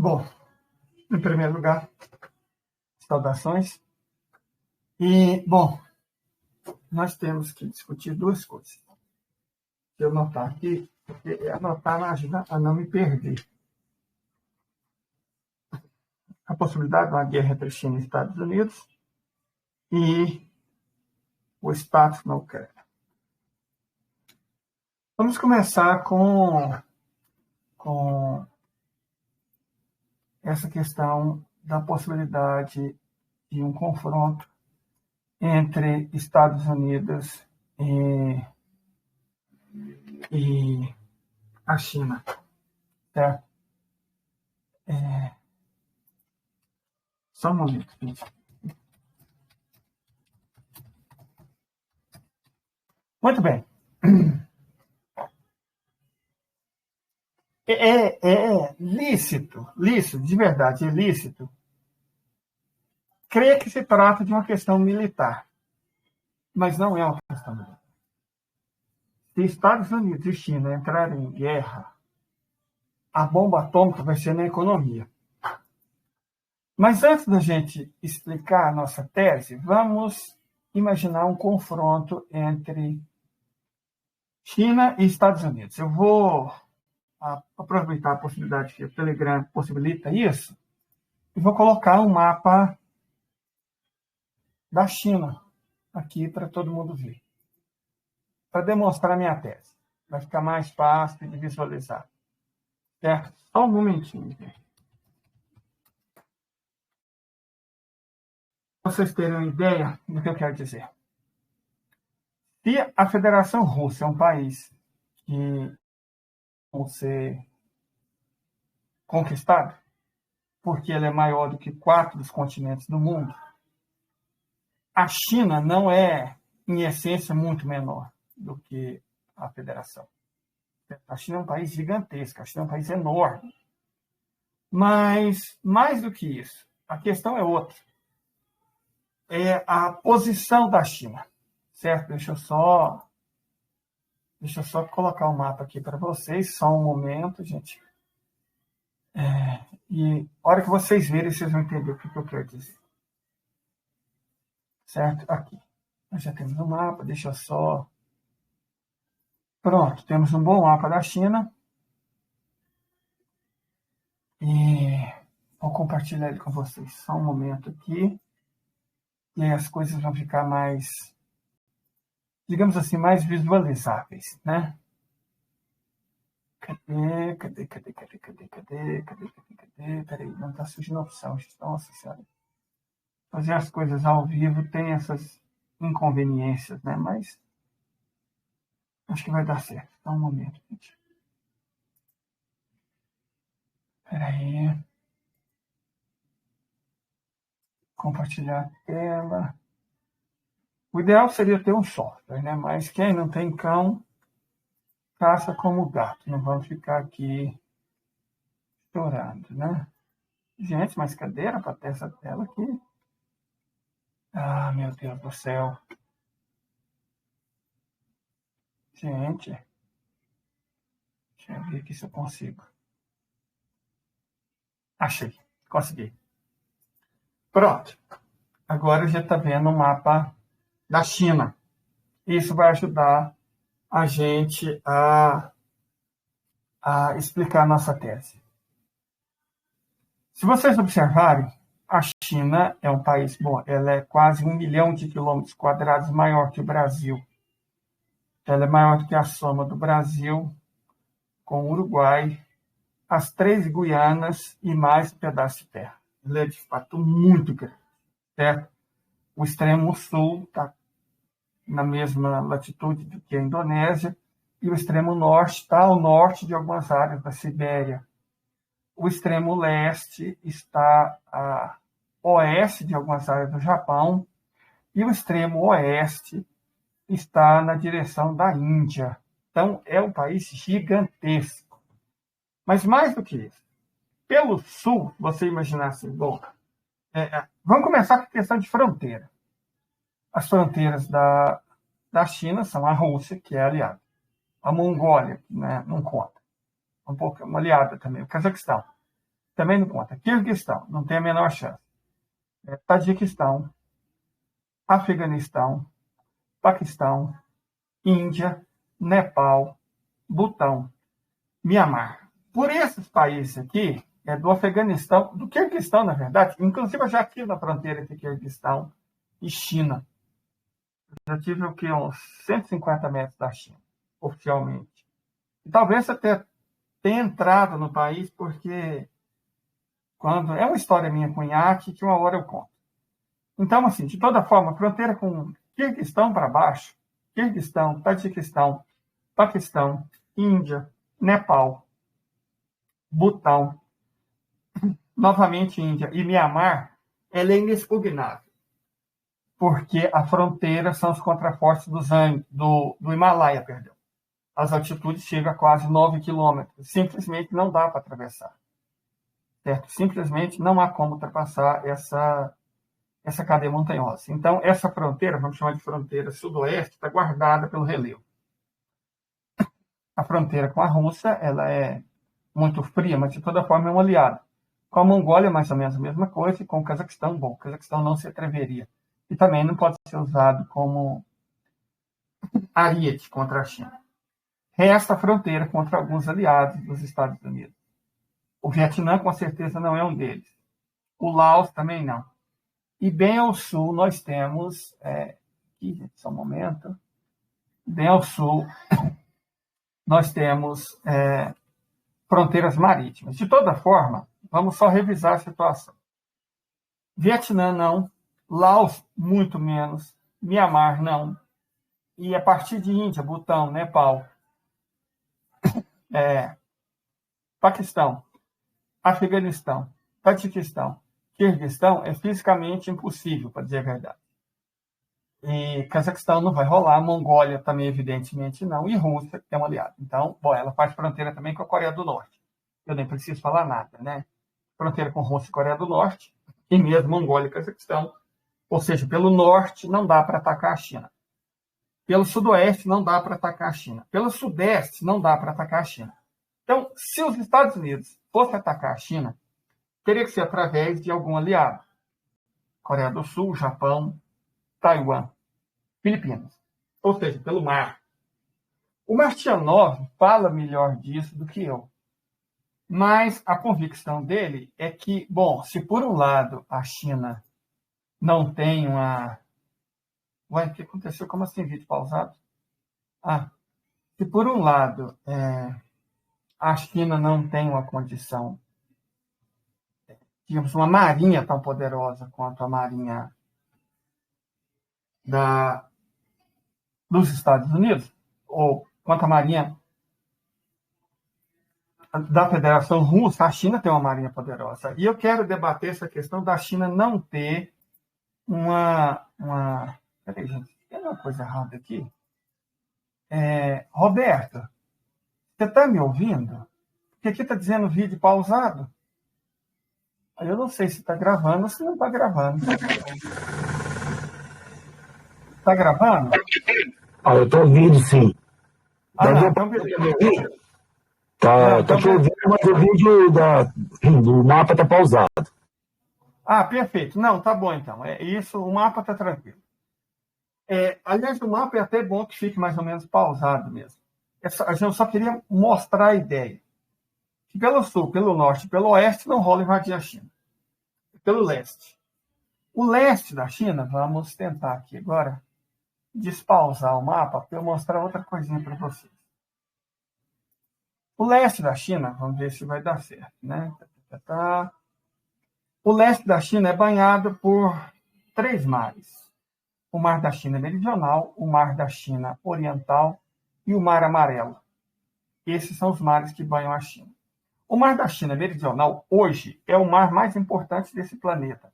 Bom, em primeiro lugar, saudações. E, bom, nós temos que discutir duas coisas. Se eu anotar aqui, porque anotar ajuda a não me perder. A possibilidade de uma guerra entre China e Estados Unidos e o status na Ucrânia. Vamos começar com essa questão da possibilidade de um confronto entre Estados Unidos e a China, certo? Só um momento, gente. Muito bem. É lícito, de verdade, é lícito, crer que se trata de uma questão militar, mas não é uma questão militar. Se Estados Unidos e China entrarem em guerra, a bomba atômica vai ser na economia. Mas antes da gente explicar a nossa tese, vamos imaginar um confronto entre China e Estados Unidos. Eu vou aproveitar a possibilidade que o Telegram possibilita isso e vou colocar um mapa da China aqui para todo mundo ver, para demonstrar a minha tese. Vai ficar mais fácil de visualizar. Certo? Só um momentinho. Para vocês terem uma ideia do que eu quero dizer. Se a Federação Russa é um país que vai ser conquistado, porque ele é maior do que 4 dos continentes do mundo, a China não é, em essência, muito menor do que a Federação. A China é um país gigantesco, a China é um país enorme. Mas, mais do que isso, a questão é outra. É a posição da China. Certo? Deixa eu só colocar o mapa aqui para vocês. Só um momento, gente. E a hora que vocês verem, vocês vão entender o que eu quero dizer. Certo? Aqui. Nós já temos um mapa. Deixa eu só... Pronto. Temos um bom mapa da China. E vou compartilhar ele com vocês. Só um momento aqui. E aí as coisas vão ficar mais, digamos assim, mais visualizáveis, né? Cadê? Peraí, não está surgindo opção. Nossa Senhora. Fazer as coisas ao vivo tem essas inconveniências, né? Mas acho que vai dar certo. Só um momento, gente. Peraí. Compartilhar a tela. O ideal seria ter um software, né? Mas quem não tem cão, caça como gato. Não vamos ficar aqui chorando, né? Gente, mas cadê para ter essa tela aqui? Ah, meu Deus do céu. Gente. Deixa eu ver aqui se eu consigo. Achei. Consegui. Pronto. Agora já está vendo o mapa da China. Isso vai ajudar a gente a explicar a nossa tese. Se vocês observarem, a China é um país, bom, ela é quase 1 milhão de quilômetros quadrados maior que o Brasil. Ela é maior do que a soma do Brasil com o Uruguai, as 3 Guianas e mais um pedaço de terra. Ela é, de fato, muito grande, certo? O extremo sul está na mesma latitude do que a Indonésia e o extremo norte está ao norte de algumas áreas da Sibéria. O extremo leste está a oeste de algumas áreas do Japão e o extremo oeste está na direção da Índia. Então, é um país gigantesco. Mas mais do que isso, pelo sul, você imaginar assim, bom, vamos começar com a questão de fronteira. As fronteiras da China são a Rússia, que é aliada. A Mongólia, né, não conta. Um pouco, uma aliada também, o Cazaquistão. também não conta. Quirguistão, não tem a menor chance. Tajiquistão, Afeganistão, Paquistão, Índia, Nepal, Butão, Mianmar. Por esses países aqui, do Afeganistão, do Quirguistão, na verdade, inclusive eu já estive na fronteira entre Quirguistão e China. Já tive o quê? Uns 150 metros da China, oficialmente. E talvez até tenha entrado no país, porque quando é uma história minha com IAC que uma hora eu conto. Então, assim, de toda forma, fronteira com Quirguistão para baixo, Quirguistão, Tajiquistão, Paquistão, Índia, Nepal, Butão, novamente Índia e Mianmar, ela é inexpugnável, porque a fronteira são os contrafortes do Himalaia, perdão. As altitudes chegam a quase 9 quilômetros. Simplesmente não dá para atravessar. Certo? Simplesmente não há como ultrapassar essa cadeia montanhosa. Então, essa fronteira, vamos chamar de fronteira sudoeste, está guardada pelo relevo. A fronteira com a Rússia, ela é muito fria, mas de toda forma é um aliado. Com a Mongólia, mais ou menos a mesma coisa, e com o Cazaquistão, bom, o Cazaquistão não se atreveria. E também não pode ser usado como ariete contra a China. Resta a fronteira contra alguns aliados dos Estados Unidos. O Vietnã, com certeza, não é um deles. O Laos também não. E bem ao sul nós temos, aqui, só um momento, bem ao sul nós temos fronteiras marítimas. De toda forma, vamos só revisar a situação. Vietnã não, Laos muito menos, Mianmar não, e a partir de Índia, Butão, Nepal, Paquistão, Afeganistão, Tajiquistão, Quirguistão é fisicamente impossível, para dizer a verdade. E Cazaquistão não vai rolar, Mongólia também, evidentemente, não, e Rússia, que é um aliado. Então, bom, ela faz fronteira também com a Coreia do Norte. Eu nem preciso falar nada, né? Fronteira com Rússia e Coreia do Norte, e mesmo Mongólia e Cazaquistão. Ou seja, pelo norte não dá para atacar a China. Pelo sudoeste não dá para atacar a China. Pelo sudeste não dá para atacar a China. Então, se os Estados Unidos fossem atacar a China, teria que ser através de algum aliado. Coreia do Sul, Japão, Taiwan, Filipinas. Ou seja, pelo mar. O Martianov fala melhor disso do que eu. Mas a convicção dele é que, bom, se por um lado a China não tem uma... Ué, o que aconteceu? Como assim, vídeo pausado? Se por um lado a China não tem uma condição, digamos, uma marinha tão poderosa quanto a marinha dos Estados Unidos, ou quanto a marinha da Federação Russa, a China tem uma marinha poderosa. E eu quero debater essa questão da China não ter uma... Peraí, gente, tem uma coisa errada aqui? Roberto, você está me ouvindo? Porque aqui está dizendo vídeo pausado. Eu não sei se está gravando ou se não está gravando. Está gravando? Eu estou ouvindo, sim. Não, então beleza. Tá te ouvindo, mas o vídeo do mapa está pausado. Perfeito. Não, tá bom então. Isso, o mapa está tranquilo. Aliás, o mapa é até bom que fique mais ou menos pausado mesmo. A gente só queria mostrar a ideia. Que pelo sul, pelo norte e pelo oeste não rola invadir a China. Pelo leste. O leste da China, vamos tentar aqui agora despausar o mapa para eu mostrar outra coisinha para vocês. O leste da China, vamos ver se vai dar certo, né? O leste da China é banhado por 3 mares. O Mar da China Meridional, o Mar da China Oriental e o Mar Amarelo. Esses são os mares que banham a China. O Mar da China Meridional, hoje, é o mar mais importante desse planeta.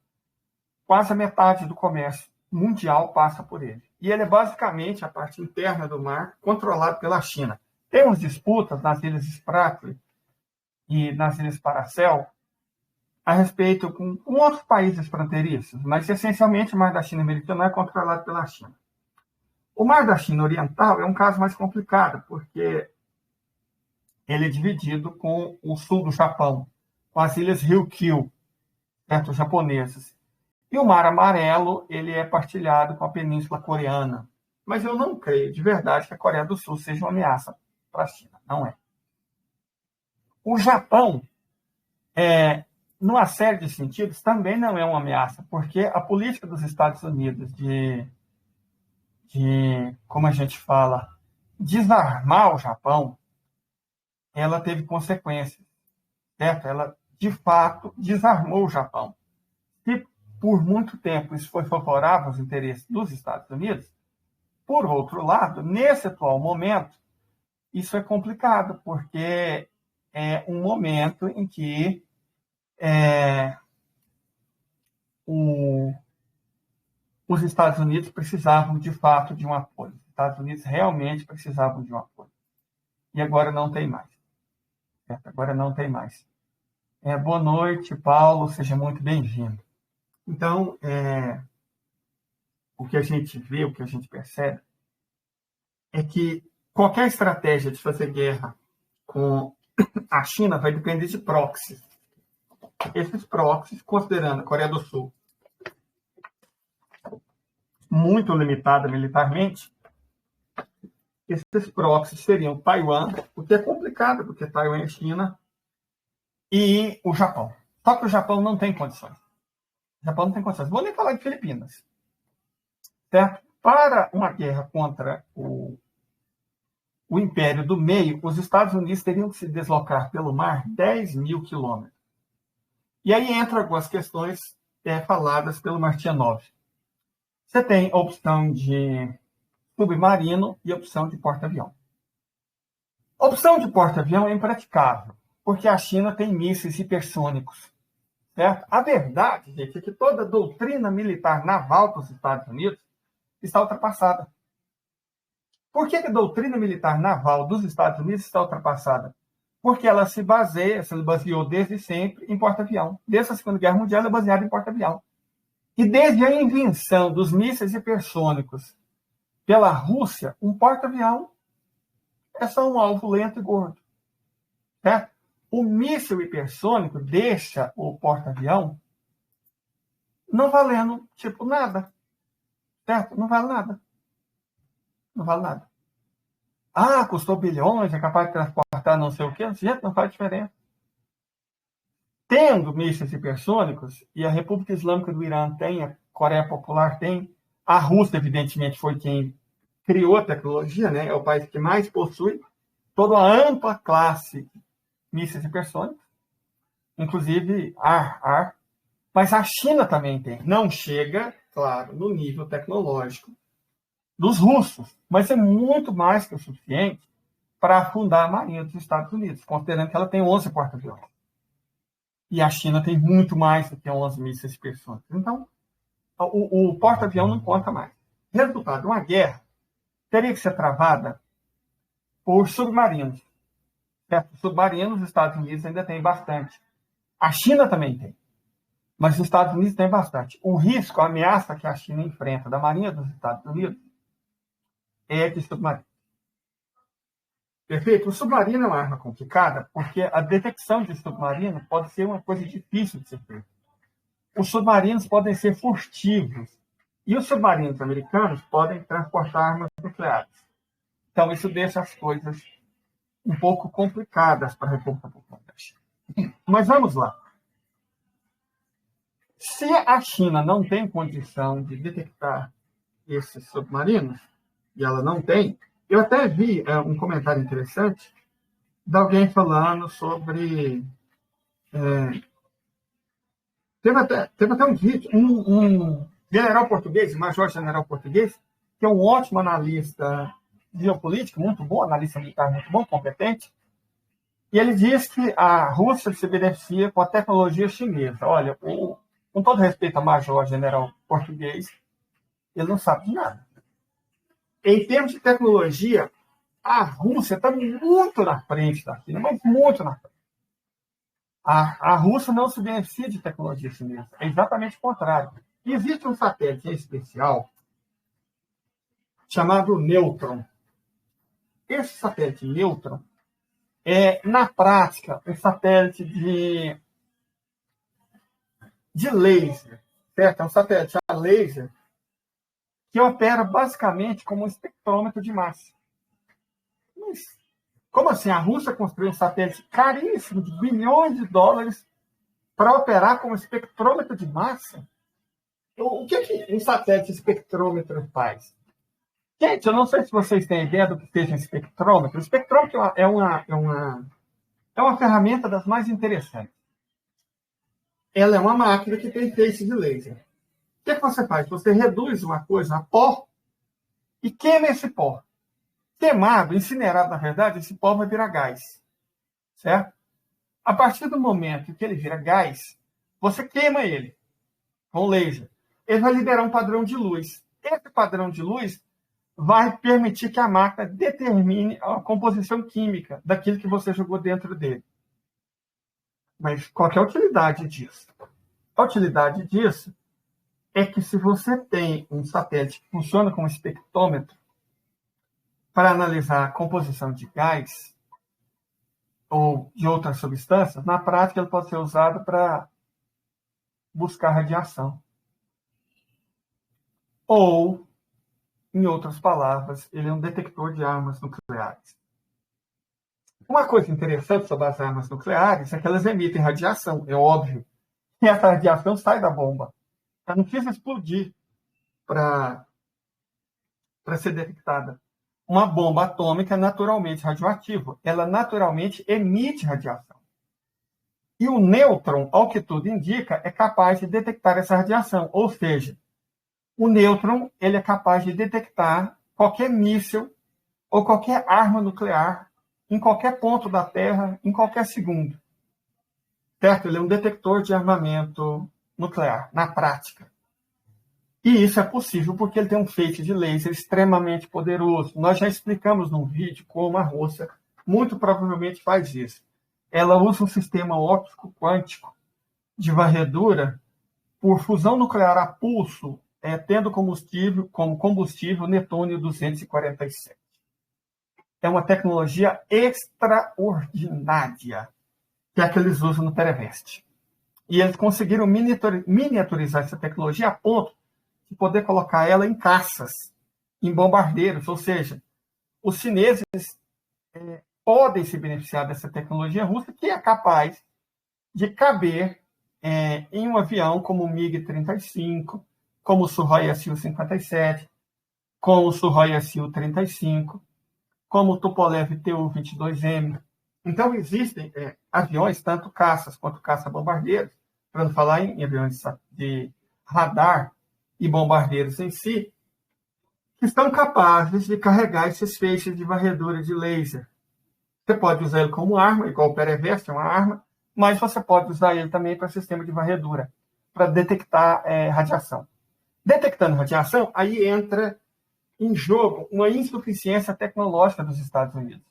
Quase a metade do comércio mundial passa por ele. E ele é basicamente a parte interna do mar, controlado pela China. Temos disputas nas Ilhas Spratly e nas Ilhas Paracel a respeito com outros países fronteiriços, mas essencialmente o Mar da China Meridional é controlado pela China. O Mar da China Oriental é um caso mais complicado, porque ele é dividido com o sul do Japão, com as ilhas Ryukyu, certo? Os japoneses. E o Mar Amarelo, ele é partilhado com a Península Coreana. Mas eu não creio, de verdade, que a Coreia do Sul seja uma ameaça para a China. Não é. O Japão, numa série de sentidos, também não é uma ameaça, porque a política dos Estados Unidos de como a gente fala, desarmar o Japão, ela teve consequências, certo? Ela, de fato, desarmou o Japão. Se por muito tempo isso foi favorável aos interesses dos Estados Unidos, por outro lado, nesse atual momento, isso é complicado, porque é um momento em que os Estados Unidos precisavam, de fato, de um apoio. Os Estados Unidos realmente precisavam de um apoio. E agora não tem mais. Certo? Agora não tem mais. Boa noite, Paulo. Seja muito bem-vindo. Então, o que a gente vê, o que a gente percebe, é que qualquer estratégia de fazer guerra com a China vai depender de proxies. Esses proxies, considerando a Coreia do Sul muito limitada militarmente, esses proxies seriam Taiwan, o que é complicado, porque Taiwan é China, e o Japão. Só que o Japão não tem condições. O Japão não tem condições. Vou nem falar de Filipinas. Certo? Para uma guerra contra o Império do Meio, os Estados Unidos teriam que se deslocar pelo mar 10 mil quilômetros. E aí entram algumas questões faladas pelo Martianov. Você tem a opção de submarino e a opção de porta-avião. A opção de porta-avião é impraticável, porque a China tem mísseis hipersônicos. Certo? A verdade, gente, é que toda a doutrina militar naval dos Estados Unidos está ultrapassada. Por que a doutrina militar naval dos Estados Unidos está ultrapassada? Porque ela se baseou desde sempre em porta-avião. Desde a Segunda Guerra Mundial, ela é baseada em porta-avião. E desde a invenção dos mísseis hipersônicos pela Rússia, um porta-avião é só um alvo lento e gordo. Certo? O míssil hipersônico deixa o porta-avião não valendo, nada. Certo? Não vale nada. Não vale nada. Ah, custou bilhões, é capaz de transportar não sei o quê. Gente, não faz diferença. Tendo mísseis hipersônicos, e a República Islâmica do Irã tem, a Coreia Popular tem, a Rússia, evidentemente, foi quem criou a tecnologia, né? É o país que mais possui toda a ampla classe de mísseis hipersônicos, inclusive ar. Mas a China também tem. Não chega, claro, no nível tecnológico dos russos, mas é muito mais que o suficiente para afundar a Marinha dos Estados Unidos, considerando que ela tem 11 porta-aviões. E a China tem muito mais do que 11 mísseis hipersônicos. Então, o porta-avião não conta mais. Resultado, uma guerra teria que ser travada por submarinos. Certo? Submarinos, os Estados Unidos ainda tem bastante. A China também tem. Mas os Estados Unidos têm bastante. O risco, a ameaça que a China enfrenta da Marinha dos Estados Unidos é de submarino. Perfeito? O submarino é uma arma complicada porque a detecção de submarino pode ser uma coisa difícil de ser feita. Os submarinos podem ser furtivos. E os submarinos americanos podem transportar armas nucleares. Então, isso deixa as coisas um pouco complicadas para a República Popular da China. Mas vamos lá. Se a China não tem condição de detectar esses submarinos, e ela não tem, eu até vi um comentário interessante de alguém falando sobre... Teve até um vídeo, um general português, major general português, que é um ótimo analista geopolítico, muito bom, analista militar muito bom, competente, e ele diz que a Rússia se beneficia com a tecnologia chinesa. Olha, com todo respeito ao major general português, ele não sabe de nada. Em termos de tecnologia, a Rússia está muito na frente da China, mas muito na frente. A Rússia não se beneficia de tecnologia chinesa. É exatamente o contrário. Existe um satélite especial chamado Neutron. Esse satélite Neutron é, na prática, um satélite de de laser, certo? É um satélite a laser que opera basicamente como um espectrômetro de massa. Mas, como assim? A Rússia construiu um satélite caríssimo, de bilhões de dólares, para operar como espectrômetro de massa? O que um satélite espectrômetro faz? Gente, eu não sei se vocês têm ideia do que seja um espectrômetro. O espectrômetro é uma ferramenta das mais interessantes. Ela é uma máquina que tem feixe de laser. O que você faz? Você reduz uma coisa a pó e queima esse pó. Queimado, incinerado, na verdade, esse pó vai virar gás. Certo? A partir do momento que ele vira gás, você queima ele com laser. Ele vai liberar um padrão de luz. Esse padrão de luz vai permitir que a máquina determine a composição química daquilo que você jogou dentro dele. Mas qual é a utilidade disso? A utilidade disso é que se você tem um satélite que funciona como espectrômetro para analisar a composição de gás ou de outras substâncias, na prática ele pode ser usado para buscar radiação. Ou, em outras palavras, ele é um detector de armas nucleares. Uma coisa interessante sobre as armas nucleares é que elas emitem radiação, é óbvio. E essa radiação sai da bomba. Ela não precisa explodir para ser detectada. Uma bomba atômica é naturalmente radioativa. Ela naturalmente emite radiação. E o nêutron, ao que tudo indica, é capaz de detectar essa radiação. Ou seja, o nêutron ele é capaz de detectar qualquer míssil ou qualquer arma nuclear em qualquer ponto da Terra, em qualquer segundo. Certo? Ele é um detector de armamento nuclear, na prática. E isso é possível porque ele tem um feixe de laser extremamente poderoso. Nós já explicamos num vídeo como a Rússia muito provavelmente faz isso. Ela usa um sistema óptico quântico de varredura por fusão nuclear a pulso, tendo como combustível netônio-247. É uma tecnologia extraordinária, que é a que eles usam no Perevest. E eles conseguiram miniaturizar essa tecnologia a ponto de poder colocar ela em caças, em bombardeiros. Ou seja, os chineses podem se beneficiar dessa tecnologia russa, que é capaz de caber em um avião como o MiG-35, como o Sukhoi Su-57, como o Sukhoi Su-35, como o Tupolev Tu-22M. Então, existem aviões, tanto caças quanto caça-bombardeiros, para não falar em aviões de radar e bombardeiros em si, que estão capazes de carregar esses feixes de varredura de laser. Você pode usar ele como arma, igual o Perevest é uma arma, mas você pode usar ele também para sistema de varredura, para detectar radiação. Detectando radiação, aí entra em jogo uma insuficiência tecnológica dos Estados Unidos.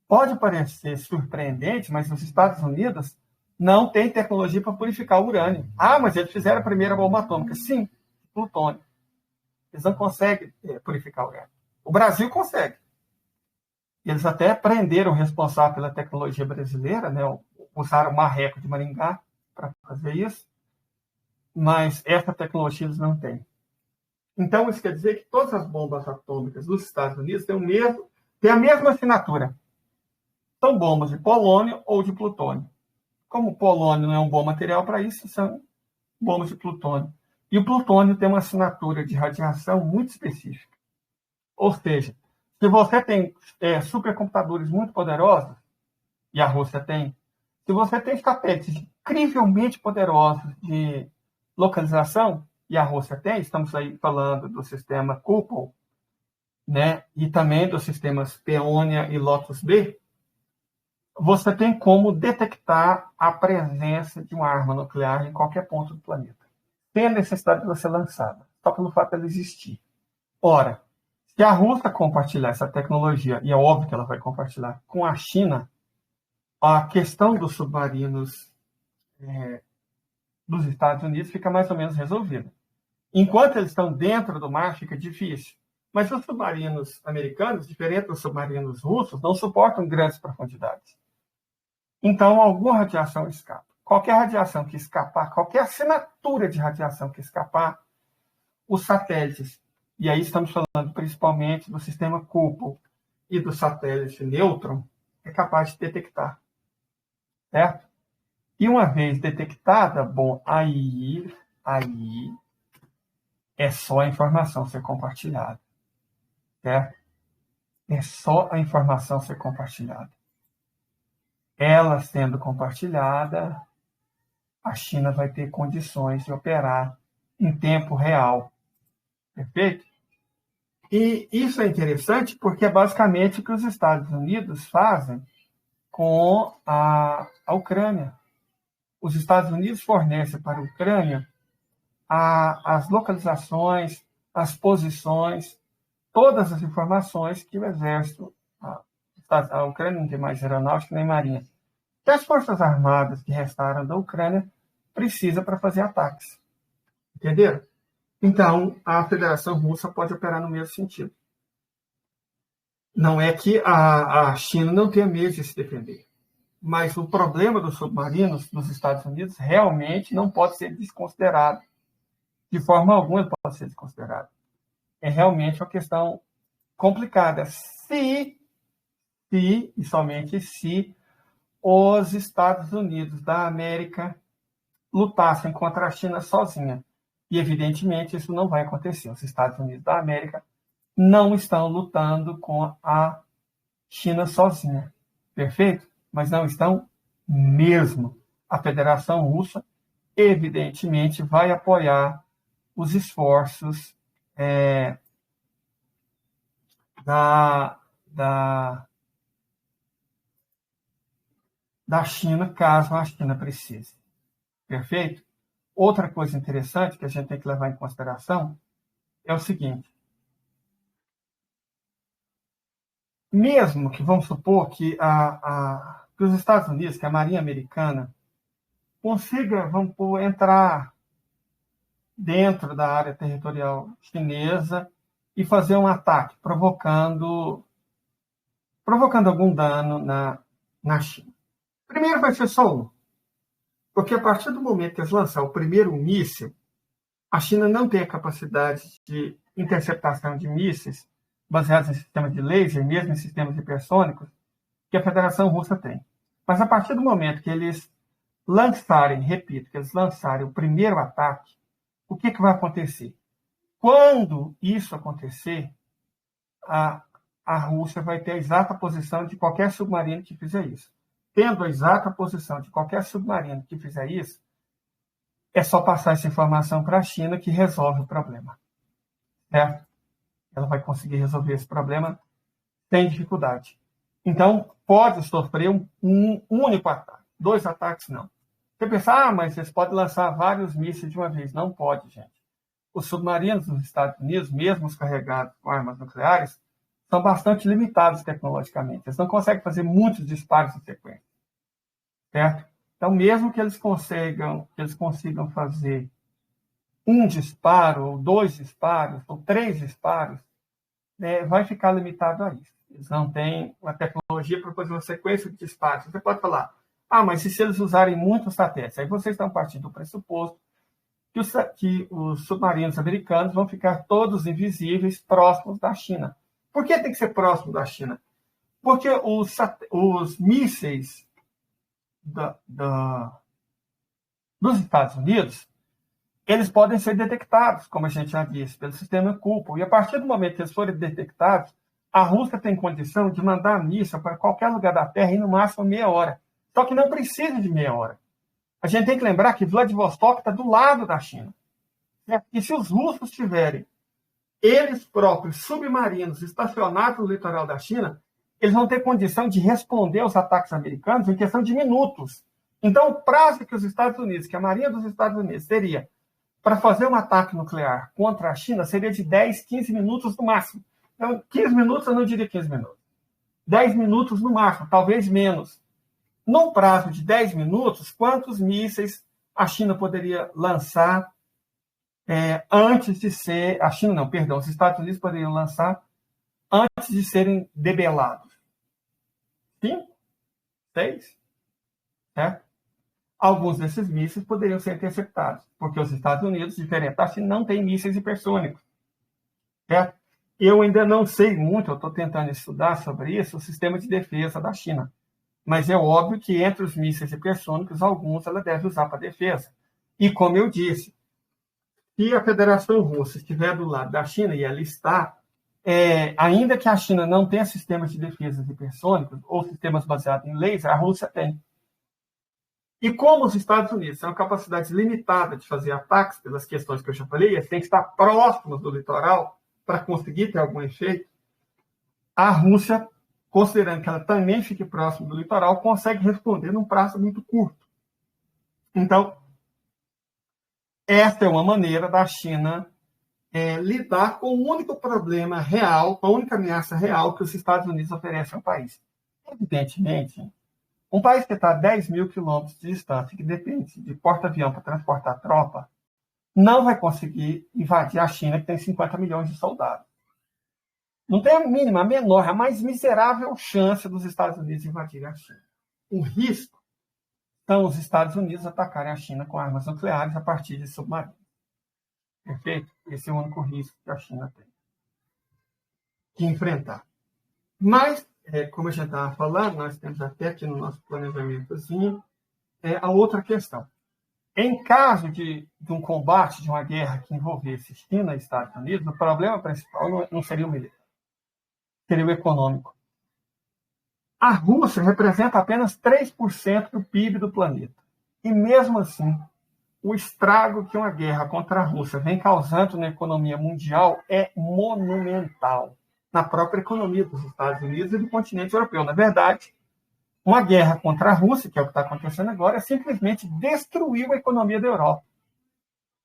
Pode parecer surpreendente, mas os Estados Unidos não têm tecnologia para purificar o urânio. Ah, mas eles fizeram a primeira bomba atômica. Sim, plutônio. Eles não conseguem purificar o urânio. O Brasil consegue. Eles até prenderam o responsável pela tecnologia brasileira, né? Usaram o marreco de Maringá para fazer isso, mas essa tecnologia eles não têm. Então, isso quer dizer que todas as bombas atômicas dos Estados Unidos têm a mesma assinatura. São bombas de polônio ou de plutônio. Como o polônio não é um bom material para isso, são bombas de plutônio. E o plutônio tem uma assinatura de radiação muito específica. Ou seja, se você tem supercomputadores muito poderosos, e a Rússia tem, se você tem satélites incrivelmente poderosos de localização, e a Rússia tem, estamos aí falando do sistema Kupol, né, e também dos sistemas Peônia e Lotus B, você tem como detectar a presença de uma arma nuclear em qualquer ponto do planeta. Tem a necessidade de você lançada, só pelo fato dela existir. Ora, se a Rússia compartilhar essa tecnologia, e é óbvio que ela vai compartilhar com a China, a questão dos submarinos dos Estados Unidos fica mais ou menos resolvida. Enquanto eles estão dentro do mar, fica difícil. Mas os submarinos americanos, diferente dos submarinos russos, não suportam grandes profundidades. Então, alguma radiação escapa. qualquer radiação que escapar, qualquer assinatura de radiação que escapar, os satélites, e aí estamos falando principalmente do sistema Kuiper e do satélite nêutron, é capaz de detectar. Certo? E uma vez detectada, bom, aí é só a informação ser compartilhada. Certo? É só a informação ser compartilhada. Ela sendo compartilhada, a China vai ter condições de operar em tempo real. Perfeito? E isso é interessante porque é basicamente o que os Estados Unidos fazem com a Ucrânia. Os Estados Unidos fornecem para a Ucrânia as localizações, as posições, todas as informações que o exército, a Ucrânia não tem mais aeronáutica nem marinha, que as forças armadas que restaram da Ucrânia precisa para fazer ataques. Entenderam? Então, a Federação Russa pode operar no mesmo sentido. Não é que a China não tenha medo de se defender, mas o problema dos submarinos dos Estados Unidos realmente não pode ser desconsiderado. De forma alguma ele pode ser desconsiderado. É realmente uma questão complicada. Se e somente se os Estados Unidos da América lutassem contra a China sozinha. E, evidentemente, isso não vai acontecer. Os Estados Unidos da América não estão lutando com a China sozinha. Perfeito? Mas não estão mesmo. A Federação Russa, evidentemente, vai apoiar os esforços da China, caso a China precise. Perfeito? Outra coisa interessante que a gente tem que levar em consideração é o seguinte. Mesmo que, vamos supor que que os Estados Unidos, que a Marinha Americana, consiga, entrar dentro da área territorial chinesa e fazer um ataque, provocando algum dano na China. Primeiro vai ser só um. Porque a partir do momento que eles lançar o primeiro míssil, a China não tem a capacidade de interceptação de mísseis baseados em sistemas de laser, mesmo em sistemas hipersônicos, que a Federação Russa tem. Mas a partir do momento que eles lançarem, repito, que eles lançarem o primeiro ataque, o que vai acontecer? Quando isso acontecer, a Rússia vai ter a exata posição de qualquer submarino que fizer isso. Tendo a exata posição de qualquer submarino que fizer isso, é só passar essa informação para a China que resolve o problema. Certo? Ela vai conseguir resolver esse problema sem dificuldade. Então, pode sofrer um único ataque. 2 ataques, não. Você pensa, mas vocês podem lançar vários mísseis de uma vez. Não pode, gente. Os submarinos dos Estados Unidos, mesmo os carregados com armas nucleares, são bastante limitados tecnologicamente. Eles não conseguem fazer muitos disparos em sequência. Certo? Então, mesmo que eles consigam fazer um disparo, ou 2 disparos, ou 3 disparos, vai ficar limitado a isso. Eles não têm uma tecnologia para fazer uma sequência de disparos. Você pode falar, mas e se eles usarem muitos satélites? Aí vocês estão partindo do pressuposto que os submarinos americanos vão ficar todos invisíveis próximos da China. Por que tem que ser próximo da China? Porque os mísseis dos Estados Unidos, eles podem ser detectados, como a gente já disse, pelo sistema Kuiper. E a partir do momento que eles forem detectados, a Rússia tem condição de mandar míssil para qualquer lugar da Terra em no máximo meia hora. Só que não precisa de meia hora. A gente tem que lembrar que Vladivostok está do lado da China. Certo? E se os russos tiverem eles próprios submarinos estacionados no litoral da China, eles vão ter condição de responder aos ataques americanos em questão de minutos. Então, o prazo que os Estados Unidos, que a Marinha dos Estados Unidos teria para fazer um ataque nuclear contra a China seria de 10, 15 minutos no máximo. Então, 15 minutos, eu não diria 15 minutos. 10 minutos no máximo, talvez menos. Num prazo de 10 minutos, quantos mísseis a China poderia lançar antes de ser... A China não, perdão, os Estados Unidos poderiam lançar antes de serem debelados? 5? 6? Certo? alguns desses mísseis poderiam ser interceptados, porque os Estados Unidos, diferente da China, não tem mísseis hipersônicos. Certo? Eu ainda não sei muito, eu estou tentando estudar sobre isso, o sistema de defesa da China. Mas é óbvio que entre os mísseis hipersônicos, alguns ela deve usar para defesa. E como eu disse, se a Federação Russa estiver do lado da China, e ela está, ainda que a China não tenha sistemas de defesa hipersônicos ou sistemas baseados em laser, a Rússia tem. E como os Estados Unidos têm uma capacidade limitada de fazer ataques, pelas questões que eu já falei, eles têm que estar próximos do litoral para conseguir ter algum efeito, a Rússia, considerando que ela também fique próximo do litoral, consegue responder num prazo muito curto. Então, esta é uma maneira da China lidar com o único problema real, com a única ameaça real que os Estados Unidos oferecem ao país. Evidentemente, um país que está a 10 mil quilômetros de distância, que depende de porta-avião para transportar tropa, não vai conseguir invadir a China, que tem 50 milhões de soldados. Não tem a mínima, a menor, a mais miserável chance dos Estados Unidos invadirem a China. O risco são os Estados Unidos atacarem a China com armas nucleares a partir de submarinos. Perfeito? Esse é o único risco que a China tem que enfrentar. Mas, como a gente estava falando, nós temos até aqui no nosso planejamentozinho a outra questão. Em caso de um combate, de uma guerra que envolvesse China e Estados Unidos, o problema principal não seria o militar, seria o econômico. A Rússia representa apenas 3% do PIB do planeta. E mesmo assim, o estrago que uma guerra contra a Rússia vem causando na economia mundial é monumental. Na própria economia dos Estados Unidos e do continente europeu. Na verdade, uma guerra contra a Rússia, que é o que está acontecendo agora, simplesmente destruiu a economia da Europa.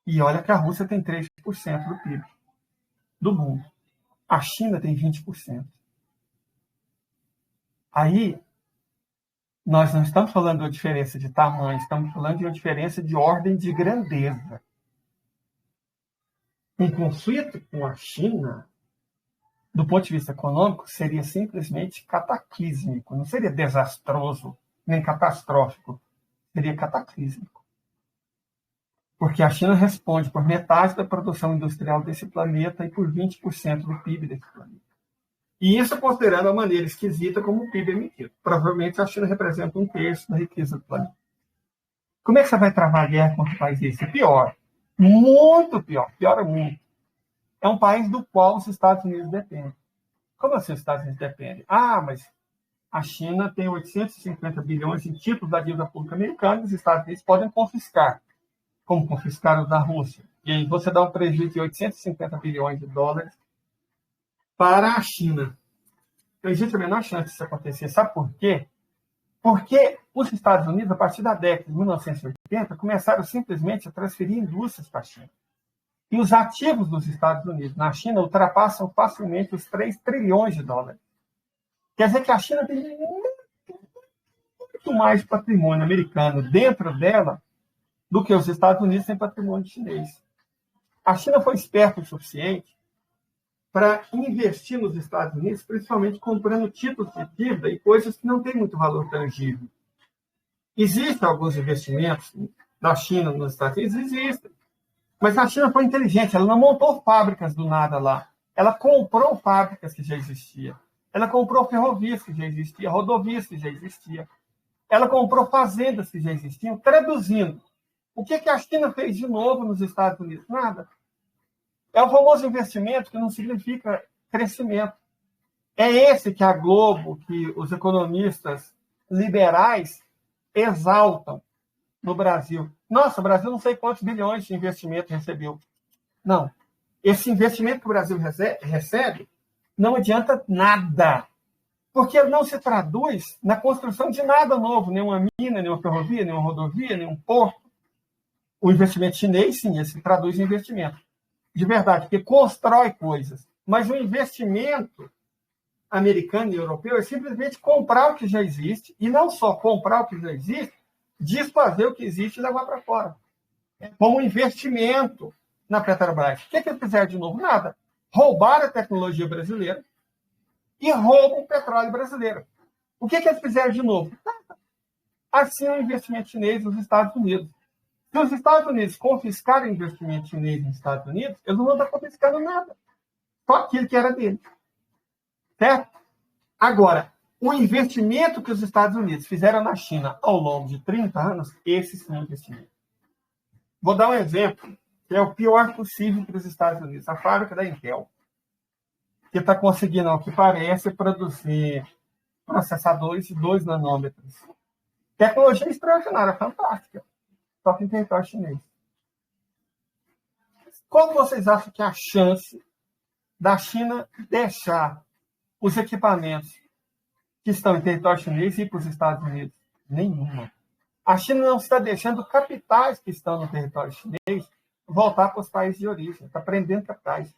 E olha que a Rússia tem 3% do PIB do mundo. A China tem 20%. Aí, nós não estamos falando de uma diferença de tamanho, estamos falando de uma diferença de ordem de grandeza. Um conflito com a China, do ponto de vista econômico, seria simplesmente cataclísmico. Não seria desastroso, nem catastrófico. Seria cataclísmico. Porque a China responde por metade da produção industrial desse planeta e por 20% do PIB desse planeta. E isso considerando a maneira esquisita como o PIB é emitido. Provavelmente a China representa 1/3 da riqueza do planeta. Como é que você vai travar a guerra contra um país desse? Pior. Muito pior. Piora muito. É um país do qual os Estados Unidos dependem. Como assim os Estados Unidos dependem? Mas a China tem 850 bilhões em títulos da dívida pública americana e os Estados Unidos podem confiscar, como confiscaram da Rússia. E aí você dá um prejuízo de 850 bilhões de dólares para a China. Não existe a menor chance disso acontecer. Sabe por quê? Porque os Estados Unidos, a partir da década de 1980, começaram simplesmente a transferir indústrias para a China. E os ativos dos Estados Unidos na China ultrapassam facilmente os 3 trilhões de dólares. Quer dizer que a China tem muito mais patrimônio americano dentro dela do que os Estados Unidos têm patrimônio chinês. A China foi esperta o suficiente para investir nos Estados Unidos, principalmente comprando títulos de dívida e coisas que não têm muito valor tangível. Existem alguns investimentos da China nos Estados Unidos? Existem. Mas a China foi inteligente, ela não montou fábricas do nada lá. Ela comprou fábricas que já existiam. Ela comprou ferrovias que já existiam, rodovias que já existiam. Ela comprou fazendas que já existiam. Traduzindo, o que a China fez de novo nos Estados Unidos? Nada. É o famoso investimento que não significa crescimento. É esse que a Globo, que os economistas liberais exaltam no Brasil. Nossa, o Brasil não sei quantos bilhões de investimento recebeu. Não. Esse investimento que o Brasil recebe não adianta nada. Porque ele não se traduz na construção de nada novo, nenhuma mina, nenhuma ferrovia, nenhuma rodovia, nenhum porto. O investimento chinês, sim, ele se traduz em investimento. De verdade, porque constrói coisas. Mas o investimento americano e europeu é simplesmente comprar o que já existe, e não só comprar o que já existe, desfazer o que existe e levar para fora. Como investimento na Petrobras. O que eles fizeram de novo? Nada. Roubaram a tecnologia brasileira e roubam o petróleo brasileiro. O que eles fizeram de novo? Nada. assim é o investimento chinês nos Estados Unidos. Se os Estados Unidos confiscarem o investimento chinês nos Estados Unidos, eles não vão estar confiscando nada. Só aquilo que era deles. Certo? Agora, o investimento que os Estados Unidos fizeram na China ao longo de 30 anos, esse sim é investimento. Vou dar um exemplo, que é o pior possível para os Estados Unidos. A fábrica da Intel, que está conseguindo, ao que parece, produzir processadores de 2 nanômetros. Tecnologia extraordinária, fantástica. Só que em território chinês. Qual vocês acham que é a chance da China deixar os equipamentos que estão em território chinês e ir para os Estados Unidos? Nenhuma. A China não está deixando capitais que estão no território chinês voltar para os países de origem. Está prendendo capitais.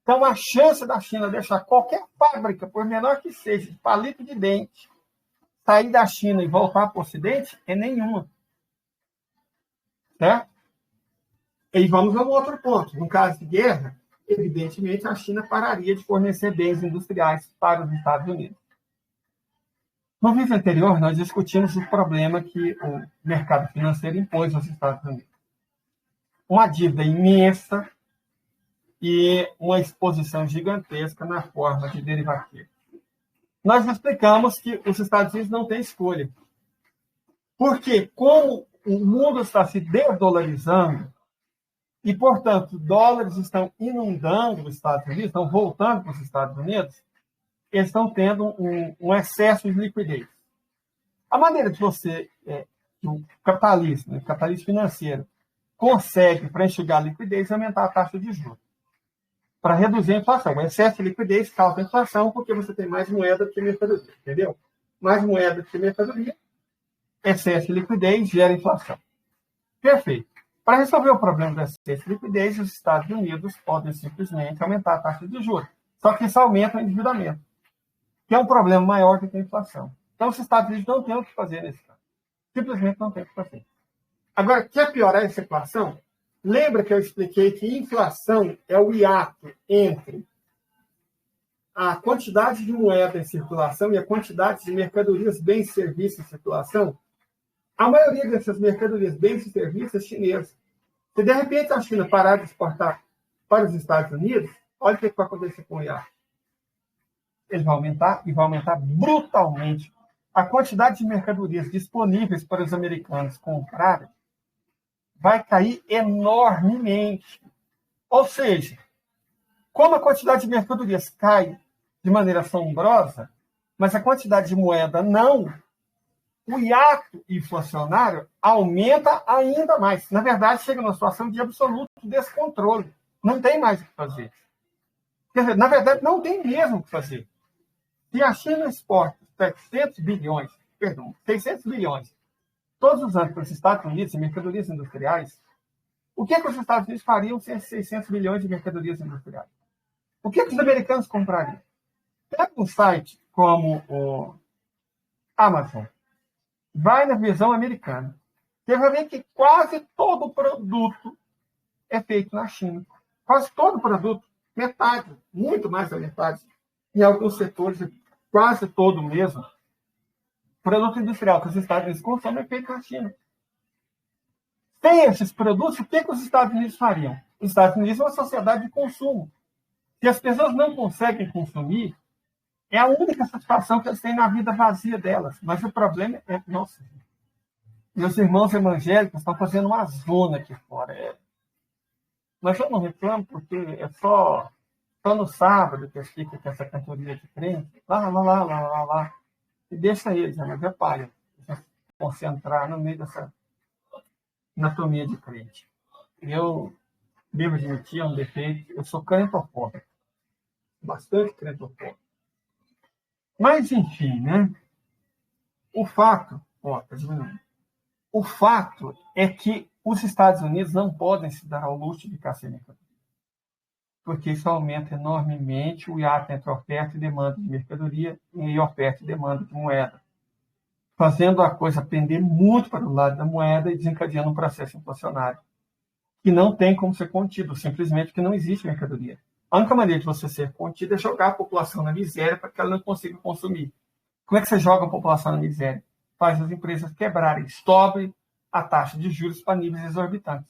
Então, a chance da China deixar qualquer fábrica, por menor que seja, de palito de dente, sair da China e voltar para o Ocidente é nenhuma. Certo? E vamos a um outro ponto. No caso de guerra, evidentemente, a China pararia de fornecer bens industriais para os Estados Unidos. No vídeo anterior, nós discutimos o problema que o mercado financeiro impôs aos Estados Unidos. Uma dívida imensa e uma exposição gigantesca na forma de derivativos. Nós explicamos que os Estados Unidos não têm escolha. Porque, como o mundo está se desdolarizando, e, portanto, dólares estão inundando os Estados Unidos, estão voltando para os Estados Unidos, eles estão tendo um excesso de liquidez. A maneira de você, o capitalismo financeiro, consegue, para enxugar a liquidez, aumentar a taxa de juros, para reduzir a inflação. O excesso de liquidez causa inflação porque você tem mais moeda do que mercadoria, entendeu? Mais moeda do que mercadoria, excesso de liquidez gera inflação. Perfeito. Para resolver o problema do excesso de liquidez, os Estados Unidos podem simplesmente aumentar a taxa de juros. Só que isso aumenta o endividamento, que é um problema maior do que a inflação. Então, os Estados Unidos não têm o que fazer nesse caso. Simplesmente não tem o que fazer. Agora, quer piorar essa equação? Lembra que eu expliquei que inflação é o hiato entre a quantidade de moeda em circulação e a quantidade de mercadorias, bens e serviços em circulação? A maioria dessas mercadorias, bens e serviços é chinesa. Se, de repente, a China parar de exportar para os Estados Unidos, olha o que vai acontecer com o hiato. Ele vai aumentar e vai aumentar brutalmente. A quantidade de mercadorias disponíveis para os americanos comprarem vai cair enormemente. Ou seja, como a quantidade de mercadorias cai de maneira assombrosa, mas a quantidade de moeda não, o hiato inflacionário aumenta ainda mais. Na verdade, chega numa situação de absoluto descontrole. Não tem mais o que fazer. Quer dizer, na verdade, não tem mesmo o que fazer. Se a China exporta 600 bilhões todos os anos para os Estados Unidos em mercadorias industriais, o que os Estados Unidos fariam sem 600 bilhões de mercadorias industriais? O que os americanos comprariam? Pega um site como o Amazon, vai na visão americana, você vai ver que quase todo produto é feito na China. Quase todo produto, metade, muito mais da metade, em alguns setores, quase todo mesmo, produto industrial que os Estados Unidos consomem é feito na China. Sem esses produtos, o que os Estados Unidos fariam? Os Estados Unidos é uma sociedade de consumo. Se as pessoas não conseguem consumir, é a única satisfação que eles têm na vida vazia delas. Mas o problema é, nossa, meus irmãos evangélicos estão fazendo uma zona aqui fora. Mas eu não reclamo, porque é só no sábado que eu fico com essa cantoria de crente. Lá. E deixa eles, não me atrapalha. Concentrar no meio dessa anatomia de crente. Eu devo admitir, é um defeito, eu sou crentofóbico. Bastante crentofóbico. Mas, enfim, né? O fato é que os Estados Unidos não podem se dar ao luxo de ficar sem mercadoria, porque isso aumenta enormemente o hiato entre oferta e demanda de mercadoria e oferta e demanda de moeda, fazendo a coisa pender muito para o lado da moeda e desencadeando um processo inflacionário que não tem como ser contido, simplesmente porque não existe mercadoria. A única maneira de você ser contido é jogar a população na miséria para que ela não consiga consumir. Como é que você joga a população na miséria? faz as empresas quebrarem, sobe a taxa de juros para níveis exorbitantes.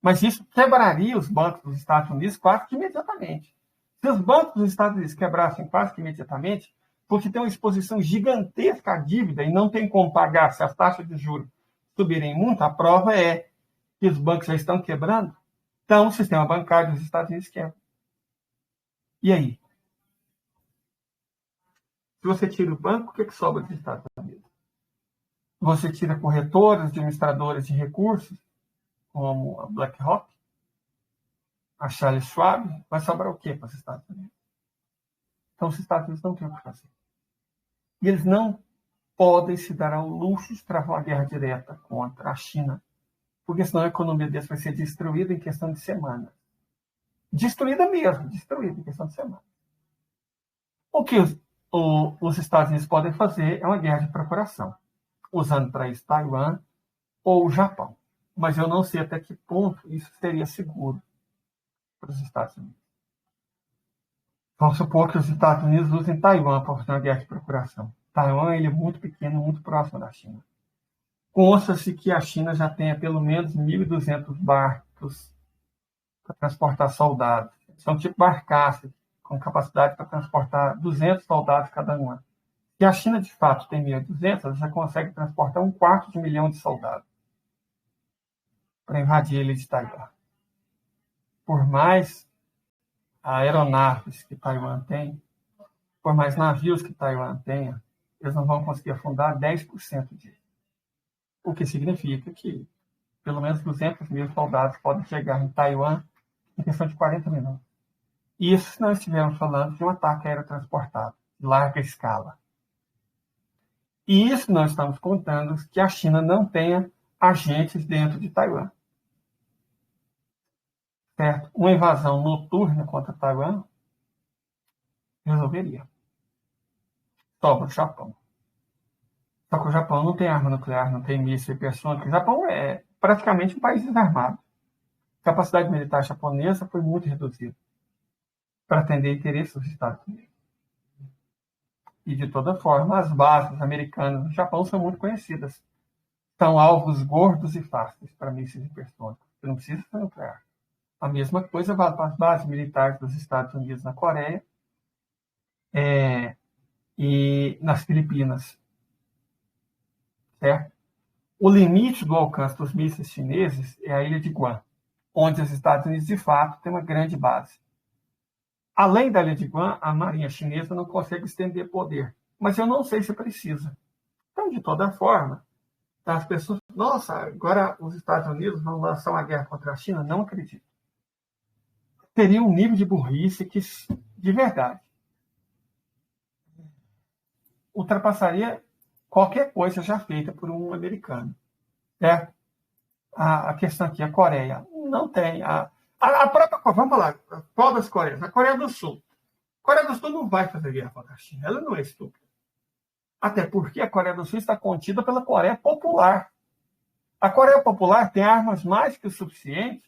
Mas isso quebraria os bancos dos Estados Unidos quase que imediatamente. Se os bancos dos Estados Unidos quebrassem quase que imediatamente, porque tem uma exposição gigantesca à dívida e não tem como pagar se as taxas de juros subirem muito, a prova é que os bancos já estão quebrando, então o sistema bancário dos Estados Unidos quebra. E aí? Se você tira o banco, o que sobra dos Estados Unidos? Você tira corretoras, administradoras de recursos, como a BlackRock, a Charles Schwab, vai sobrar o quê para os Estados Unidos? Então, os Estados Unidos não têm o que fazer. E eles não podem se dar ao luxo de travar uma guerra direta contra a China, porque senão a economia deles vai ser destruída em questão de semanas. Destruída mesmo, destruída em questão de semanas. O que os Estados Unidos podem fazer é uma guerra de procuração, usando para isso Taiwan ou o Japão. Mas eu não sei até que ponto isso seria seguro para os Estados Unidos. Vamos supor que os Estados Unidos usem Taiwan para fazer uma guerra de procuração. Taiwan ele é muito pequeno, muito próximo da China. Consta-se que a China já tenha pelo menos 1.200 barcos para transportar soldados. São tipo barcaças, com capacidade para transportar 200 soldados cada uma. Se a China, de fato, tem 1.200, ela já consegue transportar 250.000 de soldados para invadir a ilha de Taiwan. Por mais aeronaves que Taiwan tem, por mais navios que Taiwan tenha, eles não vão conseguir afundar 10% disso. O que significa que pelo menos 200.000 soldados podem chegar em Taiwan em questão de 40 minutos. Isso se nós estivermos falando de um ataque aerotransportado, de larga escala. E isso nós estamos contando que a China não tenha agentes dentro de Taiwan. Certo? Uma invasão noturna contra Taiwan resolveria. Sobra o Japão. Só que o Japão não tem arma nuclear, não tem míssil hipersônico. O Japão é praticamente um país desarmado. A capacidade militar japonesa foi muito reduzida para atender interesses dos Estados Unidos. E, de toda forma, as bases americanas no Japão são muito conhecidas. São alvos gordos e fáceis para mísseis hipersônicos. Você não precisa ser nuclear. A mesma coisa vale para as bases militares dos Estados Unidos na Coreia e nas Filipinas. Certo? O limite do alcance dos mísseis chineses é a ilha de Guam, onde os Estados Unidos, de fato, têm uma grande base. Além da ilha de Guam, a marinha chinesa não consegue estender poder. Mas eu não sei se precisa. Então, de toda forma, as pessoas... Nossa, agora os Estados Unidos vão lançar uma guerra contra a China? Não acredito. Teria um nível de burrice que, de verdade, ultrapassaria qualquer coisa já feita por um americano. A questão aqui, a Coreia, não tem. A própria, vamos falar, qual das Coreias? A Coreia do Sul. A Coreia do Sul não vai fazer guerra contra a China. Ela não é estúpida. Até porque a Coreia do Sul está contida pela Coreia Popular. A Coreia Popular tem armas mais que o suficiente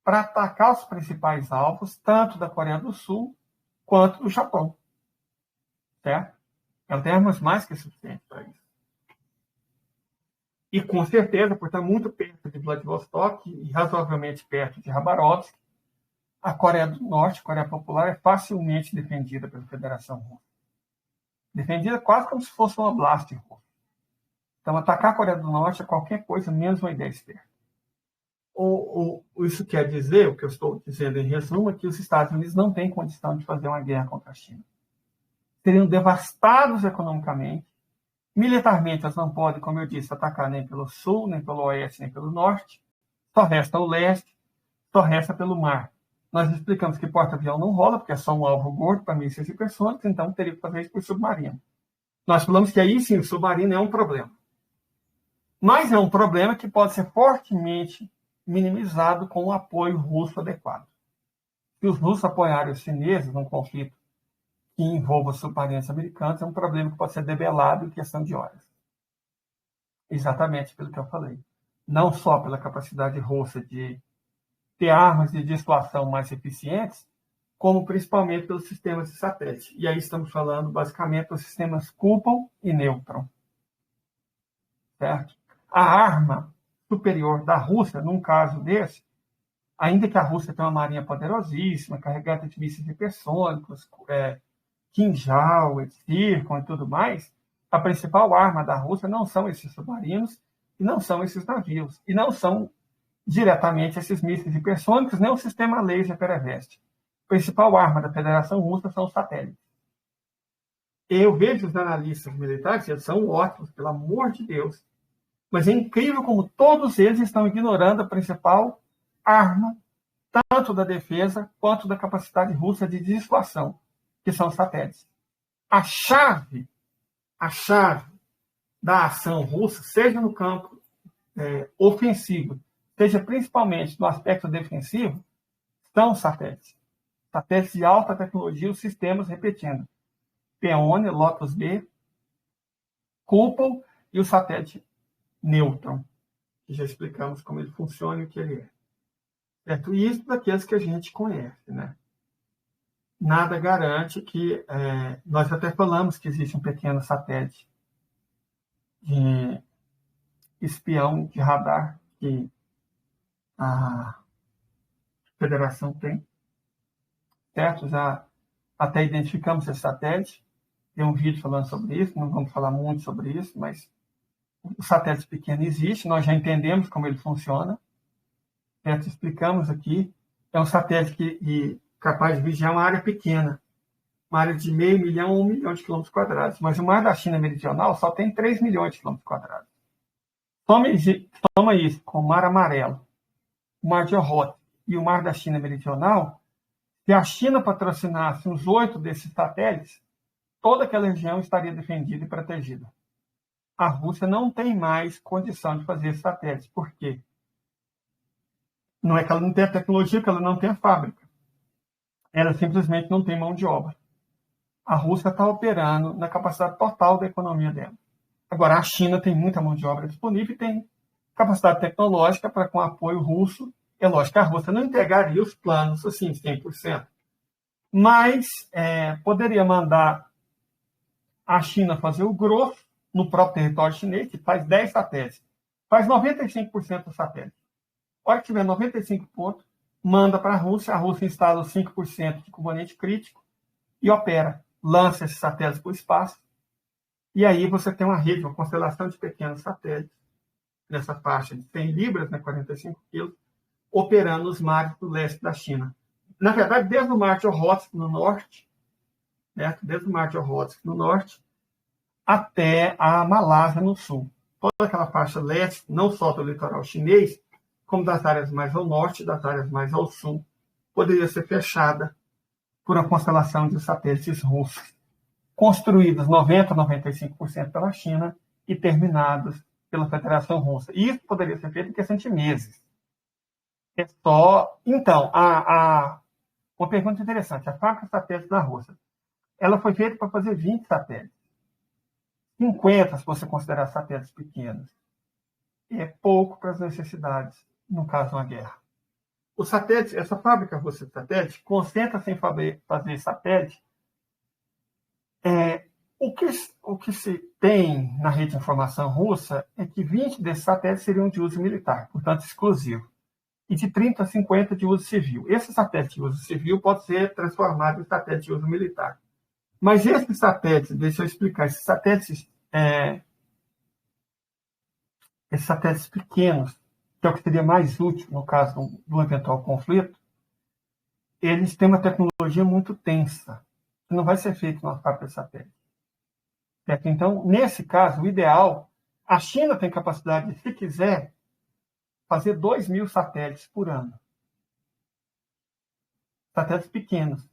para atacar os principais alvos, tanto da Coreia do Sul quanto do Japão. Certo? Ela tem armas mais que suficientes para isso. E, com certeza, por estar muito perto de Vladivostok e razoavelmente perto de Khabarovsk, a Coreia do Norte, a Coreia Popular, é facilmente defendida pela Federação Russa. Defendida quase como se fosse uma oblast russa. Então, atacar a Coreia do Norte é qualquer coisa, menos uma ideia esperta. Isso quer dizer, o que eu estou dizendo em resumo, é que os Estados Unidos não têm condição de fazer uma guerra contra a China. Seriam devastados economicamente. Militarmente, elas não podem, como eu disse, atacar nem pelo sul, nem pelo oeste, nem pelo norte. Só resta o leste, só resta pelo mar. Nós explicamos que porta-avião não rola, porque é só um alvo gordo para mísseis hipersônicos, então teria que fazer isso por submarino. Nós falamos que aí sim, o submarino é um problema. Mas é um problema que pode ser fortemente minimizado com o apoio russo adequado. Se os russos apoiarem os chineses num conflito que envolva submarinos americanos, é um problema que pode ser debelado em questão de horas. Exatamente pelo que eu falei. Não só pela capacidade russa de ter armas de dissuasão mais eficientes, como principalmente pelos sistemas de satélite. E aí estamos falando basicamente dos sistemas Kupol e Neutron. certo? A arma superior da Rússia, num caso desse, ainda que a Rússia tenha uma marinha poderosíssima, carregada de mísseis hipersônicos, Kinjal, Zircon e tudo mais, a principal arma da Rússia não são esses submarinos e não são esses navios, e não são diretamente esses mísseis hipersônicos, nem o sistema laser Perevest. A principal arma da Federação Russa são os satélites. Eu vejo os analistas militares, eles são ótimos, pelo amor de Deus, mas é incrível como todos eles estão ignorando a principal arma, tanto da defesa quanto da capacidade russa de dissuasão, que são os satélites. A chave da ação russa, seja no campo ofensivo, seja principalmente no aspecto defensivo, são os satélites. Satélites de alta tecnologia, os sistemas, repetindo, Peony, Lotus B, Kupol e o satélite Neutron, que já explicamos como ele funciona e o que ele é. Certo? E isso daqueles que a gente conhece, né? Nada garante que... nós até falamos que existe um pequeno satélite de espião de radar que a Federação tem. Certo? Já até identificamos esse satélite. Tem um vídeo falando sobre isso, não vamos falar muito sobre isso, mas o satélite pequeno existe, nós já entendemos como ele funciona. Certo? Explicamos aqui. É um satélite que capaz de vigiar uma área pequena, uma área de 500 mil a 1 milhão de quilômetros quadrados. Mas o mar da China meridional só tem 3 milhões de quilômetros quadrados. Toma isso com o Mar Amarelo, o Mar de Okhotsk e o Mar da China meridional. Se a China patrocinasse uns 8 desses satélites, toda aquela região estaria defendida e protegida. A Rússia não tem mais condição de fazer esses satélites. Por quê? Não é que ela não tenha tecnologia, que ela não tenha fábrica. Ela simplesmente não tem mão de obra. A Rússia está operando na capacidade total da economia dela. Agora, a China tem muita mão de obra disponível e tem capacidade tecnológica para, com apoio russo. É lógico que a Rússia não entregaria os planos assim, 100%. Mas poderia mandar a China fazer o grosso no próprio território chinês, que faz 10 satélites. Faz 95% do satélite. A hora que tiver 95 pontos, manda para a Rússia instala os 5% de componente crítico e opera. Lança esses satélites para o espaço. E aí você tem uma rede, uma constelação de pequenos satélites, nessa faixa de 100 libras, 45 quilos, operando nos mares do leste da China. Na verdade, desde o Mar de Okhotsk no norte, né, desde o Mar de Okhotsk no norte, até a Malásia no sul. Toda aquela faixa leste, não só do litoral chinês, como das áreas mais ao norte, das áreas mais ao sul, poderia ser fechada por uma constelação de satélites russos, construídos 90% a 95% pela China e terminados pela Federação Russa. E isso poderia ser feito em questão de meses. É só... Então, uma pergunta interessante. A fábrica de satélites da Rússia, ela foi feita para fazer 20 satélites. 50, se você considerar satélites pequenos. É pouco para as necessidades, no caso de uma guerra. Os satélites, essa fábrica russa de satélites, concentra-se em fazer satélites. O que se tem na rede de informação russa é que 20 desses satélites seriam de uso militar, portanto exclusivo, e de 30 a 50 de uso civil. Esse satélite de uso civil pode ser transformado em satélite de uso militar. Mas esses satélites, deixa eu explicar, esses satélites pequenos, que é o que seria mais útil no caso de um eventual conflito, eles têm uma tecnologia muito tensa, que não vai ser feito numa fábrica de satélite. Certo? Então, nesse caso, o ideal, a China tem capacidade de, se quiser, fazer 2.000 satélites por ano. Satélites pequenos.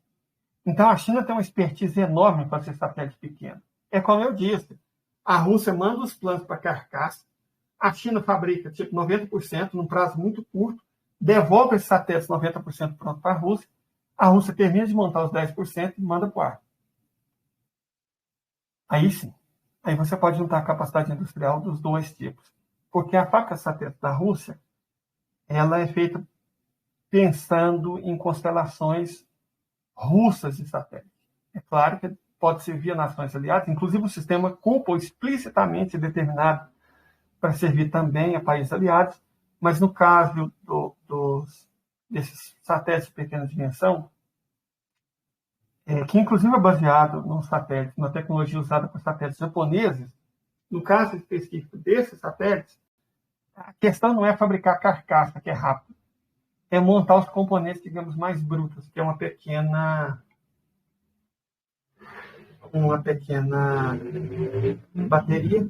Então, a China tem uma expertise enorme para fazer satélites pequenos. É como eu disse, a Rússia manda os planos para carcaça, a China fabrica tipo 90% num prazo muito curto, devolve esses satélites 90% pronto para a Rússia termina de montar os 10% e manda para o ar. Aí sim, aí você pode juntar a capacidade industrial dos dois tipos. Porque a fábrica de satélites da Rússia, ela é feita pensando em constelações russas de satélite. É claro que pode servir a nações aliadas, inclusive o sistema Kupol explicitamente determinado para servir também a países aliados, mas no caso desses satélites de pequena dimensão, que inclusive é baseado num satélite, numa tecnologia usada por satélites japoneses, no caso específico desses satélites, a questão não é fabricar carcaça, que é rápido, é montar os componentes, digamos, mais brutos, que é uma pequena bateria,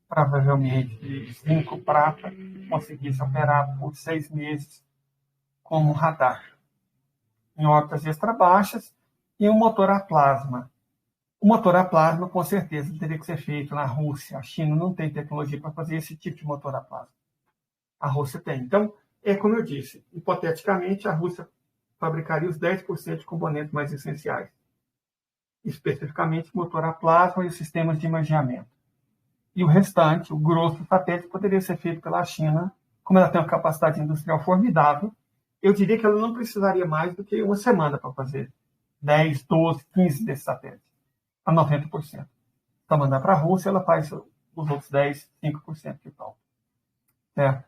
provavelmente de zinco, prata, que conseguisse operar por 6 meses como radar, em órbitas extra baixas, e um motor a plasma. O motor a plasma, com certeza, teria que ser feito na Rússia. A China não tem tecnologia para fazer esse tipo de motor a plasma. A Rússia tem. Então, como eu disse, hipoteticamente, a Rússia fabricaria os 10% de componentes mais essenciais, especificamente motor a plasma e os sistemas de imageamento. E o restante, o grosso do satélite, poderia ser feito pela China, como ela tem uma capacidade industrial formidável. Eu diria que ela não precisaria mais do que uma semana para fazer 10, 12, 15 desses satélites, a 90%. Então, mandar para a Rússia, ela faz os outros 10, 5% de falta. Certo?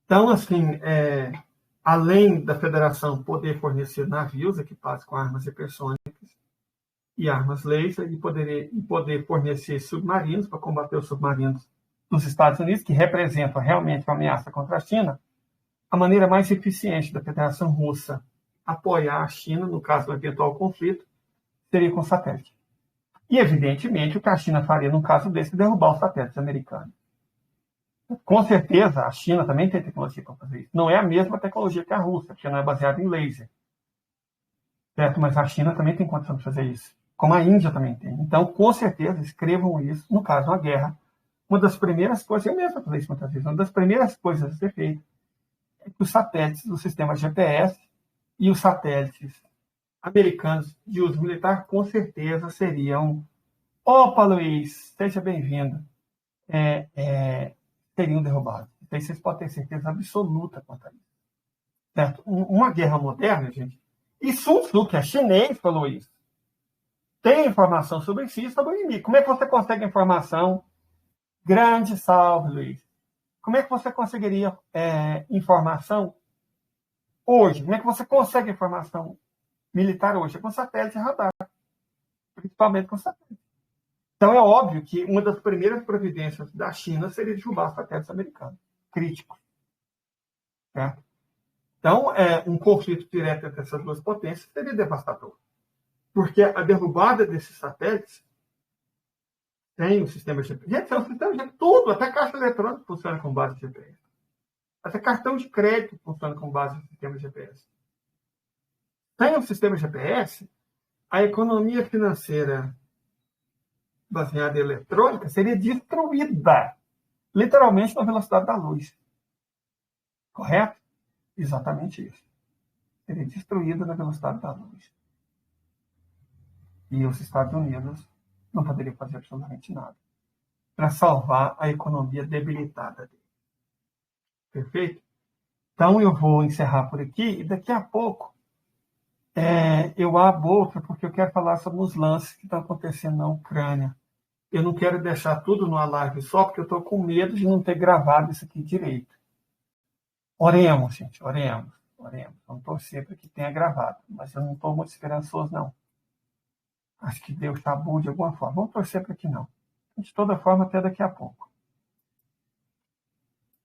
Então, assim, além da federação poder fornecer navios equipados com armas hipersônicas e armas laser, e poder fornecer submarinos para combater os submarinos dos Estados Unidos, que representam realmente uma ameaça contra a China, a maneira mais eficiente da Federação Russa apoiar a China, no caso do eventual conflito, seria com satélite. E, evidentemente, o que a China faria num caso desse é derrubar os satélites americanos. Com certeza, a China também tem tecnologia para fazer isso. Não é a mesma tecnologia que a Rússia, porque não é baseada em laser. Certo? Mas a China também tem condição de fazer isso. Como a Índia também tem. Então, com certeza, escrevam isso. No caso, uma guerra, uma das primeiras coisas, eu mesmo falei isso muitas vezes, uma das primeiras coisas a ser feita é que os satélites do sistema GPS e os satélites americanos de uso militar, com certeza, seriam... Opa, Luiz, seja bem-vindo. Seriam derrubados. Então, vocês podem ter certeza absoluta quanto a isso. Certo? Uma guerra moderna, gente, e Sun Tzu, que é chinês, falou isso. Tem informação sobre si e sobre o inimigo. Como é que você consegue informação? Grande salve, Luiz. Como é que você conseguiria informação hoje? Como é que você consegue informação militar hoje? É com satélite e radar. Principalmente com satélite. Então, é óbvio que uma das primeiras providências da China seria derrubar satélites americanos, críticos. Certo? Então, um conflito direto entre essas duas potências seria devastador. Porque a derrubada desses satélites tem o sistema GPS. Gente, é um sistema de tudo, até caixa eletrônica funciona com base de GPS. Até cartão de crédito funciona com base no sistema GPS. Sem o sistema GPS, a economia financeira baseada em eletrônica seria destruída, literalmente na velocidade da luz. Correto? Exatamente isso. Seria destruída na velocidade da luz. E os Estados Unidos não poderiam fazer absolutamente nada para salvar a economia debilitada dele. Perfeito? Então, eu vou encerrar por aqui e daqui a pouco eu abro outra, porque eu quero falar sobre os lances que estão acontecendo na Ucrânia. Eu não quero deixar tudo numa live só, porque eu estou com medo de não ter gravado isso aqui direito. Oremos, gente, oremos. Vamos torcer para que tenha gravado, mas eu não estou muito esperançoso, não. Acho que Deus está bom de alguma forma. Vamos torcer para que não. De toda forma, até daqui a pouco.